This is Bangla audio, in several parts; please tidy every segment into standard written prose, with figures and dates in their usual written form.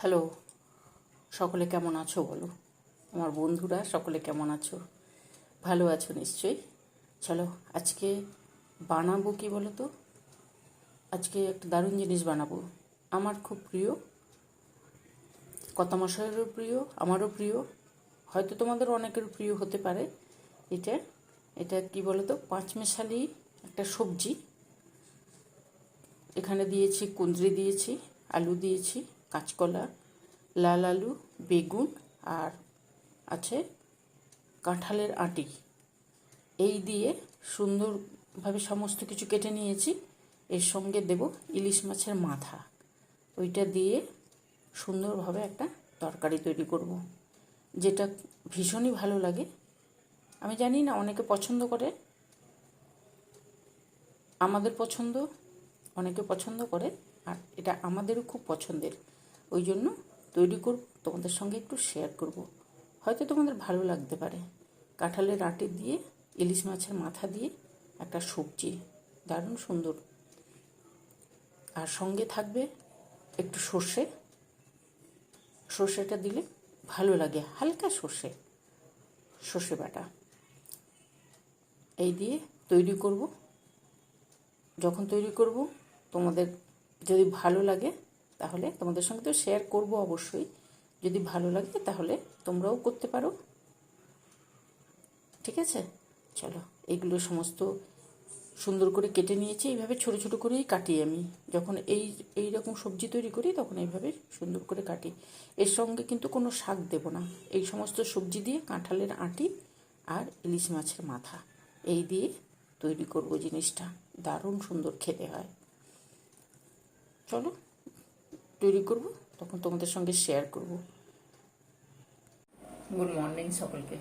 হ্যালো, সকলে কেমন আছো বলো? আমার বন্ধুরা সকলে কেমন আছো? ভালো আছো নিশ্চয়ই। চলো আজকে বানাবো কি বলো তো? আজকে একটা দারুণ জিনিস বানাবো। আমার খুব প্রিয়, কর্তামশাইয়েরও প্রিয়, আমারও প্রিয়, হয়তো তোমাদের অনেকের প্রিয় হতে পারে। এটা এটা কি বলো তো, পাঁচমেশালি একটা সবজি। এখানে দিয়েছি কুঁদরি, দিয়েছি আলু, দিয়েছি কাঁচকলা, লাল আলু, বেগুন, আর আছে কাঁঠালের আঁটি। এই দিয়ে সুন্দরভাবে সমস্ত কিছু কেটে নিয়েছি। এর সঙ্গে দেব ইলিশ মাছের মাথা। ওইটা দিয়ে সুন্দরভাবে একটা তরকারি তৈরি করব, যেটা ভীষণই ভালো লাগে। আমি জানি না অনেকে পছন্দ করে, আমাদের পছন্দ, অনেকে পছন্দ করে, আর এটা আমাদেরও খুব পছন্দের। ওই জন্য তৈরি করব, তোমাদের সঙ্গে একটু শেয়ার করব, হয়তো তোমাদের ভালো লাগতে পারে। কাঁঠালের আঁটি দিয়ে ইলিশ মাছের মাথা দিয়ে একটা সবজি, দারুণ সুন্দর। আর সঙ্গে থাকবে একটু সর্ষে, সর্ষেটা দিলে ভালো লাগে, হালকা সর্ষে বাটা। এই দিয়ে তৈরি করব। যখন তৈরি করব তোমাদের যদি ভালো লাগে তাহলে তোমাদের সঙ্গে তো শেয়ার করব অবশ্যই। যদি ভালো লাগে তাহলে তোমরাও করতে পারো, ঠিক আছে? চলো, এইগুলো সমস্ত সুন্দর করে কেটে নিয়েছি। এইভাবে ছোটো ছোটো করেই কাটি আমি। যখন এই রকম সবজি তৈরি করি তখন এইভাবে সুন্দর করে কাটি। এর সঙ্গে কিন্তু কোনো শাক দেব না। এই সমস্ত সবজি দিয়ে কাঁঠালের আঁটি আর ইলিশ মাছের মাথা এই দিয়ে তৈরি করব জিনিসটা। দারুণ সুন্দর খেতে হয়। চলো তৈরি করব, তখন তোমাদের সঙ্গে শেয়ার করব। গুড মর্নিং সকলকে।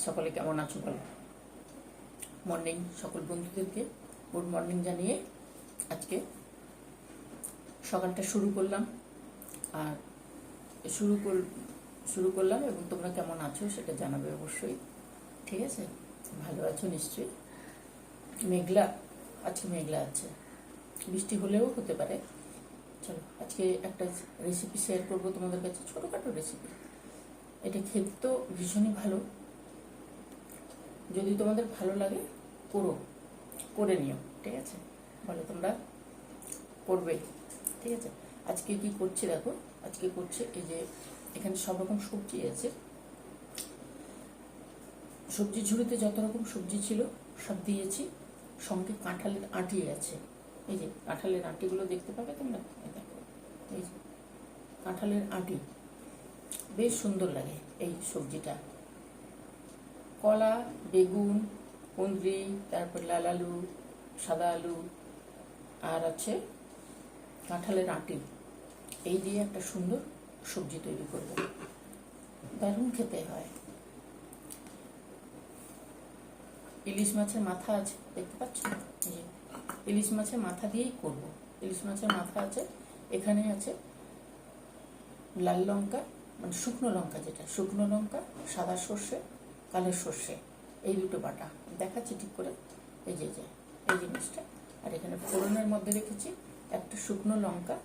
সকলে কেমন আছো বলো? মর্নিং সকল বন্ধুদেরকে গুড মর্নিং জানিয়ে আজকে সকালটা শুরু করলাম। আর শুরু করলাম এবং তোমরা কেমন আছো সেটা জানাবে অবশ্যই, ঠিক আছে? ভালো আছো নিশ্চয়ই। মেঘলা, আজকে মেঘলা আছে, বৃষ্টি হলেও হতে পারে। চলো আজকে একটা রেসিপি শেয়ার করবো তোমাদের কাছে, ছোটোখাটো রেসিপি। এটা খেতে তো ভীষণই ভালো। যদি তোমাদের ভালো লাগে করে নিও, ঠিক আছে? বলো তোমরা করবে, ঠিক আছে? আজকে কি করছি দেখো, আজকে করছে এই যে এখানে সব রকম সবজি আছে। সবজি ঝুড়িতে যত রকম সবজি ছিল সব দিয়েছি। সঙ্গে কাঁঠালের আঁটি আছে। এই যে কাঁঠালের আঁটিগুলো দেখতে পাবে তোমরা, দেখো এই যে কাঁঠালের আঁটি, বেশ সুন্দর লাগে এই সবজিটা। কলা, বেগুন, কুঁদরি, তারপর লাল আলু, সাদা আলু, আর আছে কাঁঠালের আঁটি, এই দিয়ে একটা সুন্দর সবজি তৈরি করব। দারুণ খেতে হয়। ইলিশ মাছের মাথা আছে, দেখতে পাচ্ছ? ইলিশ মাছের মাথা দিয়েই করব। ইলিশ মাছের মাথা আছে, এখানে আছে লাল লঙ্কা, মানে শুকনো লঙ্কা, যেটা শুকনো লঙ্কা, সাদা সর্ষে, কালো সর্ষে, এই দুটো বাটা দেখাচ্ছি ঠিক করে। এই যে এই জিনিসটা। আর এখানে ফোড়নের মধ্যে রেখেছি একটা শুকনো লঙ্কা,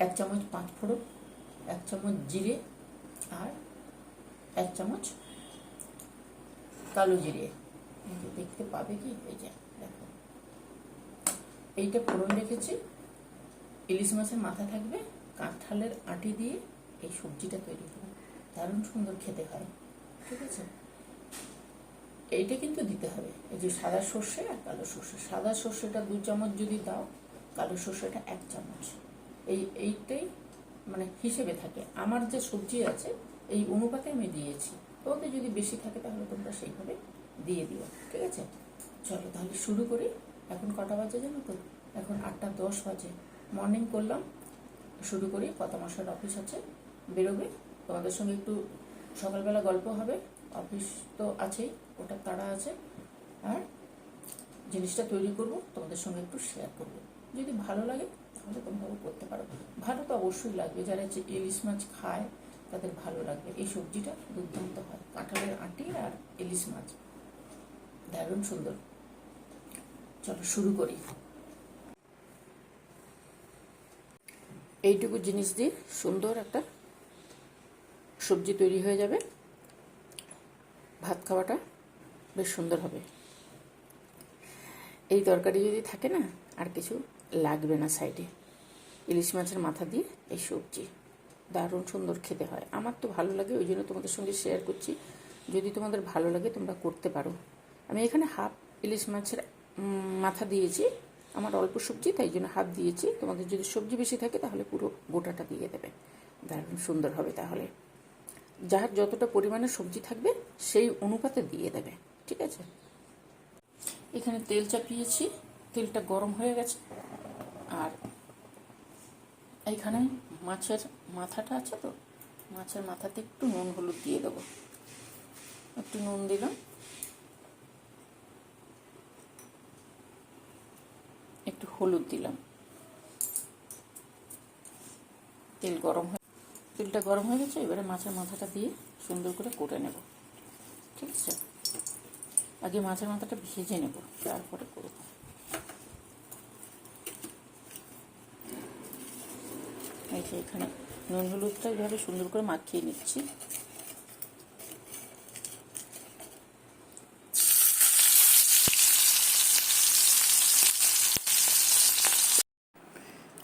1 চামচ 5 ফোড়ন, 1 চামচ জিরে, আর 1 চামচ কালো জিরে। দেখতে পাবে কি? এই যে দেখো, এইটা ফোড়ন রেখেছি। ইলিশ মাছের মাথা থাকবে, কাঁঠালের আঁটি দিয়ে এই সবজিটা তৈরি করবো। দারুণ সুন্দর খেতে হয়, ঠিক আছে? এইটা কিন্তু দিতে হবে, এই যে সাদা সর্ষে আর কালো সর্ষে। সাদা সর্ষেটা 2 চামচ যদি দাও, কালো সর্ষেটা 1 চামচ। এইটাই মানে হিসেবে থাকে। আমার যে সবজি আছে এই অনুপাতে আমি দিয়েছি। তোমাদের যদি বেশি থাকে তাহলে তোমরা সেইভাবে দিয়ে দিও, ঠিক আছে? চলো তাহলে শুরু করি। এখন কটা বাজে জানো তো? এখন 8:10 বাজে। মর্নিং করলাম, শুরু করি। কর্তামশাইয়ের অফিস আছে, বেরোবে। তোমাদের সঙ্গে একটু সকালবেলা গল্প হবে, অফিস তো আছেই, ওটা তাড়া আছে। আর জিনিসটা তৈরি করব, তোমাদের সঙ্গে একটু শেয়ার করব। যদি ভালো লাগে তাহলে তোমরাও করতে পারো। ভালো তো অবশ্যই লাগবে, যারা যে ইলিশ মাছ খায় তাদের ভালো লাগবে। এই সবজিটা দুর্দান্ত হয়, কাঁঠালের আঁটি আর ইলিশ মাছ, দারুণ সুন্দর। চলো শুরু করি। এইটুকু জিনিস দিয়ে সুন্দর একটা সবজি তৈরি হয়ে যাবে। ভাত খাওয়াটা বেশ সুন্দর হবে। এই তরকারি যদি থাকে না, আর কিছু লাগবে না সাইডে। ইলিশ মাছের মাথা দিয়ে এই সবজি দারুণ সুন্দর খেতে হয়। আমার তো ভালো লাগে, ওই জন্য তোমাদের সঙ্গে শেয়ার করছি। যদি তোমাদের ভালো লাগে তোমরা করতে পারো। আমি এখানে হাফ ইলিশ মাছের মাথা দিয়েছি, আমার অল্প সবজি তাই জন্য হাফ দিয়েছি। তোমাদের যদি সবজি বেশি থাকে তাহলে পুরো গোটাটা দিয়ে দেবে, দারুণ সুন্দর হবে। তাহলে যার যতটা পরিমাণে সবজি থাকবে সেই অনুপাতে দিয়ে দেবে, ঠিক আছে। এখানে তেল চাপিয়েছি, তেলটা গরম হয়ে গেছে। আর এইখানে মাছের মাথাটা আছে তো, মাছের মাথাতে একটু নুন হলুদ দিয়ে দেবো। একটু নুন দিলাম, একটু হলুদ দিলাম। তেলটা গরম হয়ে গেছে। এবারে মাছের মাথাটা দিয়ে সুন্দর করে কষে নেব, ঠিক আছে। আগে মাছের মাথাটা ভেজে নেব, তারপরে করব। এই যে এখানে নুন হলুদটা এইভাবে সুন্দর করে মাখিয়ে নিচ্ছি।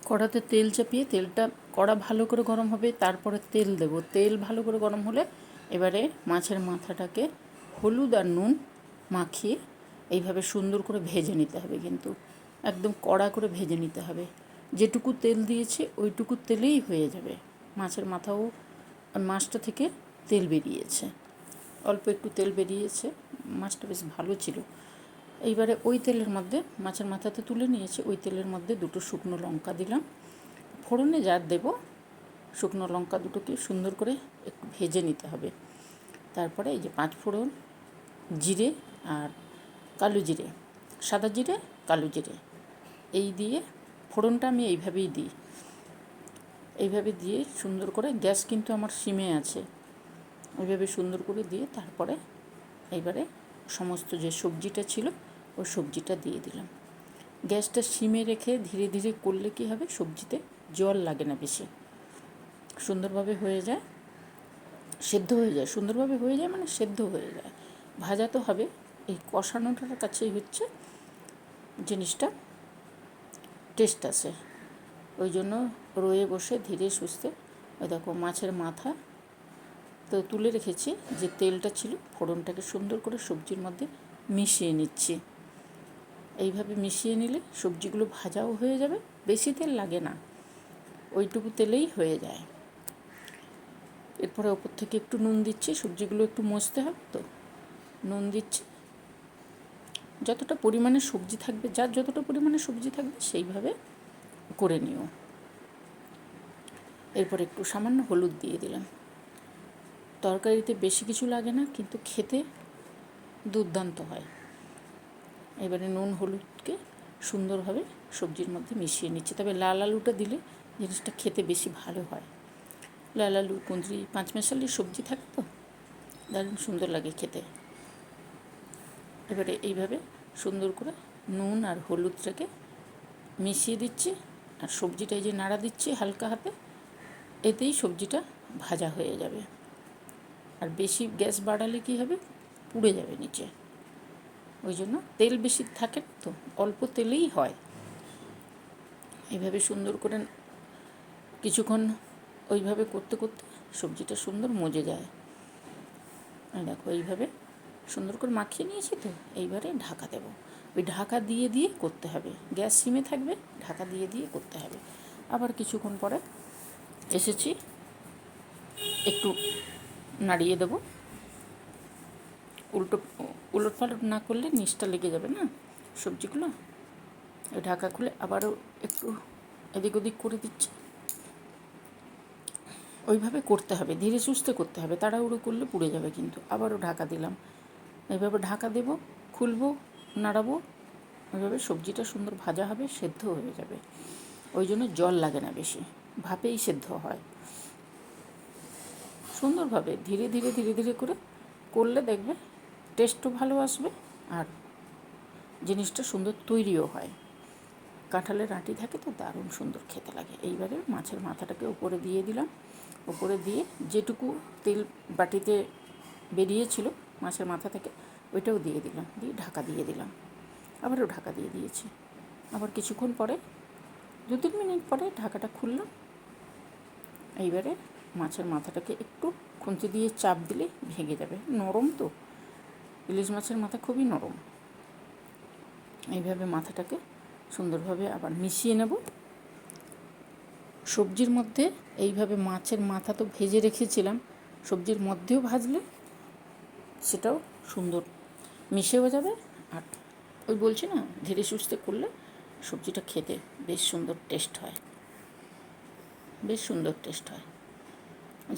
কড়াতে তেল চাপিয়ে তেলটা কড়া ভালো করে গরম হবে, তারপরে তেল দেব। তেল ভালো করে গরম হলে এবারে মাছের মাথাটাকে হলুদ আর নুন মাখিয়ে এইভাবে সুন্দর করে ভেজে নিতে হবে, কিন্তু একদম কড়া করে ভেজে নিতে হবে। যেটুকু তেল দিয়েছি ওইটুকু তেলেই হয়ে যাবে। মাছের মাথাও মাছটা থেকে তেল বেরিয়েছে, অল্প একটু তেল বেরিয়েছে, মাছটা বেশ ভালো ছিল। এইবারে ওই তেলের মধ্যে মাছের মাথাতে তুলে নিয়েছি, ওই তেলের মধ্যে দুটো শুকনো লঙ্কা দিলাম। ফোড়নে যা দেব, শুকনো লঙ্কা দুটোকে সুন্দর করে একটু ভেজে নিতে হবে। তারপরে এই যে 5 ফোড়ন, জিরে আর কালো জিরে, সাদা জিরে কালো জিরে, এই দিয়ে ফোড়নটা আমি এইভাবেই দিই। এইভাবে দিয়ে সুন্দর করে, গ্যাস কিন্তু আমার সিমে আছে, ওইভাবে সুন্দর করে দিয়ে তারপরে এইবারে সমস্ত যে সবজিটা ছিল ওই সবজিটা দিয়ে দিলাম। গ্যাসটা সিমে রেখে ধীরে ধীরে করলে কী হবে, সবজিতে জল লাগে না বেশি, সুন্দরভাবে হয়ে যায়, সেদ্ধ হয়ে যায়। সুন্দরভাবে হয়ে যায় মানে সেদ্ধ হয়ে যায়। ভাজা তো হবে, এই কষানোটার কাছেই হচ্ছে জিনিসটা টেস্ট আসে। ওই জন্য রয়ে বসে ধীরে সুস্থে, ওই দেখো মাছের মাথা তো তুলে রেখেছি, যে তেলটা ছিল ফোড়নটাকে সুন্দর করে সবজির মধ্যে মিশিয়ে নিচ্ছি। এইভাবে মিশিয়ে নিলে সবজিগুলো ভাজাও হয়ে যাবে, বেশি তেল লাগে না, ওইটুকু তেলেই হয়ে যায়। এরপরে ওপর থেকে একটু নুন দিচ্ছি, সবজিগুলো একটু মজতে হবে তো নুন দিচ্ছি। যতটা পরিমাণে সবজি থাকবে, যার যতটা পরিমাণে সবজি থাকবে সেইভাবে করে নিও। এরপর একটু সামান্য হলুদ দিয়ে দিলাম। তরকারিতে বেশি কিছু লাগে না, কিন্তু খেতে দুর্দান্ত হয়। এবারে নুন হলুদকে সুন্দরভাবে সবজির মধ্যে মিশিয়ে নিচ্ছি। তবে লাল আলুটা দিলে জিনিসটা খেতে বেশি ভালো হয়। লাল আলু, কুঁদরি, পাঁচমেশালি সবজি থাকে তো দারুণ সুন্দর লাগে খেতে। এবারে এইভাবে সুন্দর করে নুন আর হলুদটাকে মিশিয়ে দিচ্ছি, আর সবজিটাই যে নাড়া দিচ্ছি হালকা হাতে, এতেই সবজিটা ভাজা হয়ে যাবে। আর বেশি গ্যাস বাড়ালে কী হবে, পুড়ে যাবে নিচে। ওই জন্য তেল বেশি থাকে তো, অল্প তেলেই হয়। এইভাবে সুন্দর করে কিছুক্ষণ ওইভাবে করতে করতে সবজিটা সুন্দর মজে যায়। দেখো এইভাবে সুন্দর করে মাখিয়ে নিয়েছি তো, এইবারে ঢাকা দেবো। ওই ঢাকা দিয়ে দিয়ে করতে হবে, গ্যাস সিমে থাকবে, ঢাকা দিয়ে দিয়ে করতে হবে। আবার কিছুক্ষণ পরে এসেছি, একটু নাড়িয়ে দেবো। উলট পালট না করলে নিচটা লেগে যাবে না সবজিগুলো। ওই ঢাকা খুলে আবারও একটু এদিক ওদিক করে দিচ্ছি। ওইভাবে করতে হবে, ধীরে সুস্থে করতে হবে, তাড়াহুড়ো করলে পুড়ে যাবে কিন্তু। আবারও ঢাকা দিলাম, এইভাবে ঢাকা দেবো, খুলবো, নাড়াবো। ওইভাবে সবজিটা সুন্দর ভাজা হবে, সেদ্ধ হয়ে যাবে। ওই জন্য জল লাগে না বেশি, ভাপেই সেদ্ধ হয় সুন্দরভাবে। ধীরে ধীরে ধীরে ধীরে করে করলে দেখবে টেস্টও ভালো আসবে, আর জিনিসটা সুন্দর তৈরিও হয়। কাঁঠালের আঁটি থাকে তো দারুণ সুন্দর খেতে লাগে। এইবারে মাছের মাথাটাকে উপরে দিয়ে দিলাম, উপরে দিয়ে যেটুকু তেল বাটিতে বেরিয়েছিল মাছের মাথা থেকে ওইটাও দিয়ে দিলাম, দিয়ে ঢাকা দিয়ে দিলাম, আবারও ঢাকা দিয়ে দিয়েছি। আবার কিছুক্ষণ পরে 2-3 মিনিট পরে ঢাকাটা খুললাম। এইবারে মাছের মাথাটাকে একটু খুন্তি দিয়ে চাপ দিলে ভেঙে যাবে, নরম তো ইলিশ মাছের মাথা, খুবই নরম। এইভাবে মাথাটাকে সুন্দরভাবে আবার মিশিয়ে নেব সবজির মধ্যে। এইভাবে মাছের মাথা তো ভেজে রেখেছিলাম, সবজির মধ্যেও ভাজলে সেটাও সুন্দর মিশেও যাবে। আর ওই বলছি না, ধীরে সুস্থে করলে সবজিটা খেতে বেশ সুন্দর টেস্ট হয়, বেশ সুন্দর টেস্ট হয়।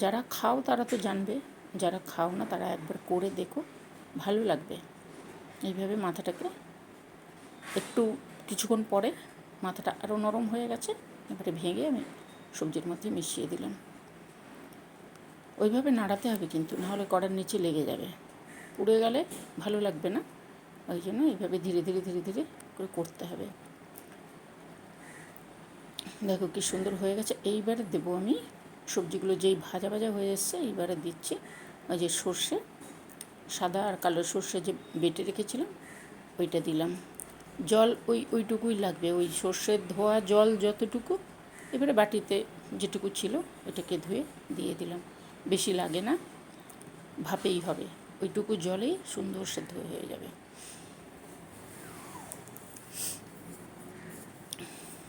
যারা খাও তারা তো জানবে, যারা খাও না তারা একবার করে দেখো, ভালো লাগবে। এইভাবে মাথাটাকে একটু কিছুক্ষণ পরে মাথাটা আরও নরম হয়ে গেছে, এবারে ভেঙে আমি সবজির মধ্যে মিশিয়ে দিলাম। ওইভাবে নাড়াতে হবে কিন্তু, নাহলে কড়ার নিচে লেগে যাবে, পুড়ে গেলে ভালো লাগবে না। ওই জন্য এইভাবে ধীরে ধীরে ধীরে ধীরে করে করতে হবে। দেখো কি সুন্দর হয়ে গেছে। এইবারে দেবো আমি সবজিগুলো, যেই ভাজা ভাজা হয়ে এসছে এইবারে দিচ্ছি ওই যে সর্ষে, সাদা আর কালো সর্ষে যে বেটে রেখেছিলাম ওইটা দিলাম। জল ওইটুকুই লাগবে, ওই সর্ষের ধোয়া জল যতটুকু, এবারে বাটিতে যেটুকু ছিল ওইটাকে ধুয়ে দিয়ে দিলাম, বেশি লাগে না, ভাপেই হবে, ওইটুকু জলেই সুন্দর সেদ্ধ হয়ে যাবে।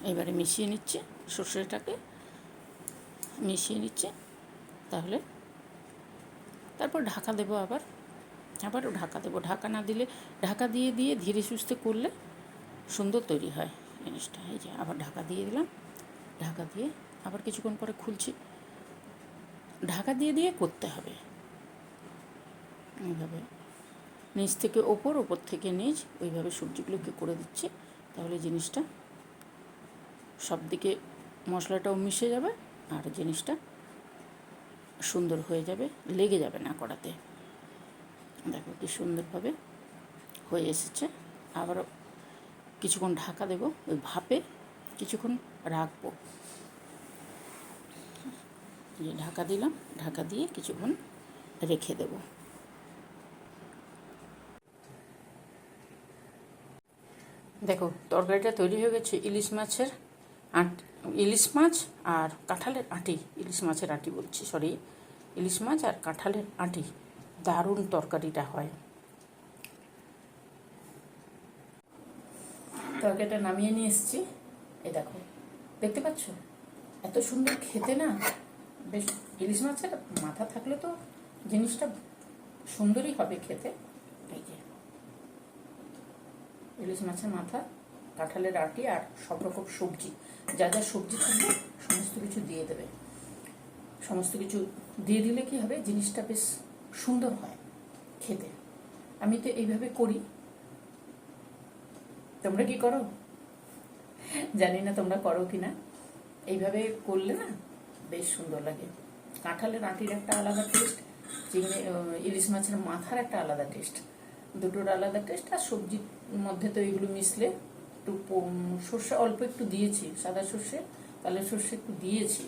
এবারে মিশিয়ে নিচ্ছে সর্ষেটাকে, মিশিয়ে নিচ্ছে, তাহলে তারপর ঢাকা দেবো, আবারও ঢাকা দেবো। ঢাকা না দিলে, ঢাকা দিয়ে দিয়ে ধীরে সুস্থে করলে সুন্দর তৈরি হয় জিনিসটা। এই যে আবার ঢাকা দিয়ে দিলাম, ঢাকা দিয়ে আবার কিছুক্ষণ পরে খুলছি। ঢাকা দিয়ে দিয়ে করতে হবে এইভাবে, নিচ থেকে ওপর, ওপর থেকে নিচ, ওইভাবে সবজিগুলোকে করে দিচ্ছি। তাহলে জিনিসটা সব দিকে মশলাটাও মিশে যাবে আর জিনিসটা সুন্দর হয়ে যাবে, লেগে যাবে না কড়াতে। দেখো কি সুন্দরভাবে হয়ে এসেছে। আবারও কিছুক্ষণ ঢাকা দেবো, ওই ভাপে কিছুক্ষণ রাখবো। যে ঢাকা দিলাম, ঢাকা দিয়ে কিছুক্ষণ রেখে দেব। দেখো তরকারিটা তৈরি হয়ে গেছে। ইলিশ মাছ আর কাঁঠালের আঁটি, ইলিশ মাছের আঁটি বলছি, সরি, ইলিশ মাছ আর কাঁঠালের আঁটি, দারুণ তরকারিটা হয়। তরকারিটা নামিয়ে নিয়ে এসেছি, এই দেখো, দেখতে পাচ্ছ এত সুন্দর খেতে না। বেশ, ইলিশ মাছের মাথা থাকলে তো জিনিসটা সুন্দরই হবে খেতে। এই যে ইলিশ মাছের মাথা, কাঁঠালের আঁটি আর সব রকম সবজি, যা যা সবজি থাকবে সমস্ত কিছু দিয়ে দেবে। সমস্ত কিছু দিয়ে দিলে কি হবে, জিনিসটা বেশ সুন্দর হয় খেতে। আমি তো এইভাবে করি, তোমরা কি করো জানি না, তোমরা করো কি না। এইভাবে করলে না বেশ সুন্দর লাগে। কাঁঠালের আঁটির একটা আলাদা টেস্ট, ইলিশ মাছের মাথার একটা আলাদা টেস্ট, দুটোর আলাদা টেস্ট। আর সবজির মধ্যে তো এইগুলো মিশলে একটু সর্ষে অল্প একটু দিয়েছি, সাদা সর্ষে কালো সর্ষে একটু দিয়েছি,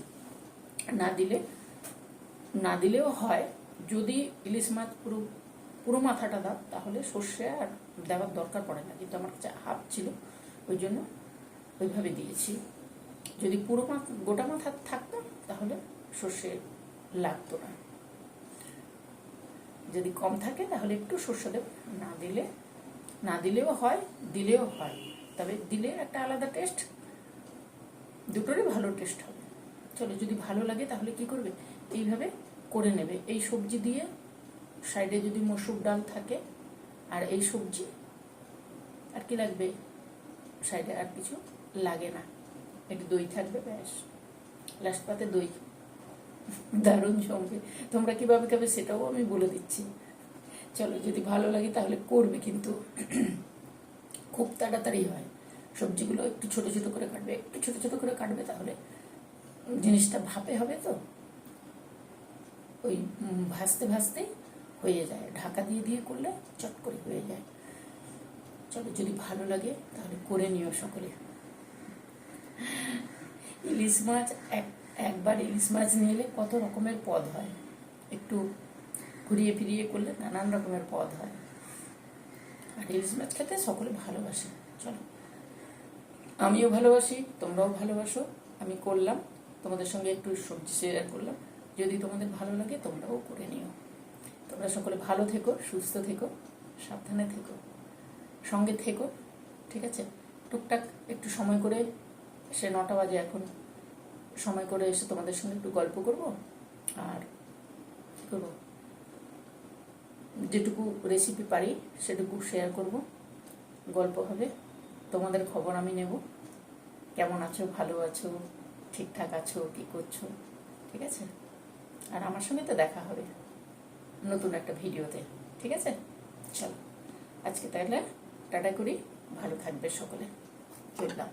না দিলেও হয়। যদি ইলিশ মাছ পুরো মাথাটা দাও তাহলে সর্ষে আর দেওয়ার দরকার পড়ে না, কিন্তু আমার কাছে হাফ ছিল ওই জন্য ওইভাবে দিয়েছি। যদি পুরো গোটা মাথা থাকতো তাহলে সর্ষে লাগতো না। যদি কম থাকে তাহলে একটু সর্ষে দেব, না দিলেও হয়, দিলেও হয়, তবে দিলে একটা আলাদা টেস্ট, দুটোরই ভালো টেস্ট হবে। চলো, যদি ভালো লাগে তাহলে কি করবে, এইভাবে করে নেবে। এই সবজি দিয়ে সাইডে যদি মসুর ডাল থাকে আর এই সবজি, আর কি লাগবে সাইডে, আর কিছু লাগে না, একটু দই থাকবে, ব্যাস, লাস্ট পাতে দই, দারুণ জমবে। তোমরা কিভাবে খাবে সেটাও আমি বলে দিচ্ছি। চলো, যদি ভালো লাগে তাহলে করবে, কিন্তু খুব তাড়াতাড়ি হয়। সবজিগুলো একটু ছোট ছোট করে কাটবে, তাহলে জিনিসটা ভাপে হবে তো, ওই ভাজতে ভাজতেই হয়ে যায়। ঢাকা দিয়ে দিয়ে করলে চট করে হয়ে যায়। চলো, যদি ভালো লাগে তাহলে করে নিও সকলে। ইলিশ মাছ একবার ইলিশ মাছ নিলে কত রকমের পদ হয়, একটু ঘুরিয়ে ফিরিয়ে করলে নানান রকমের পদ হয়। আর ইলিশ মাছ খেতে সকলে ভালোবাসে। চলো, আমিও ভালোবাসি, তোমরাও ভালোবাসো। আমি করলাম, তোমাদের সঙ্গে একটু সবজি শেয়ার করলাম। যদি তোমাদের ভালো লাগে তোমরাও করে নিও। তোমরা সকলে ভালো থেকো, সুস্থ থেকো, সাবধানে থেকো, সঙ্গে থেকো, ঠিক আছে? টুকটাক একটু সময় করে, সে 9টা বাজে এখন, সময় করে এসে তোমাদের সঙ্গে একটু গল্প করব। আর কী করবো, যেটুকু রেসিপি পারি সেটুকু শেয়ার করব, গল্প হবে, তোমাদের খবর আমি নেব। কেমন আছো, ভালো আছো, ঠিকঠাক আছো, কী করছো, ঠিক আছে? আর আমার সঙ্গে তো দেখা হবে নতুন একটা ভিডিওতে, ঠিক আছে? চলো, আজকে তাহলে টাটা করি, ভালো থাকবে সকলে, চললাম।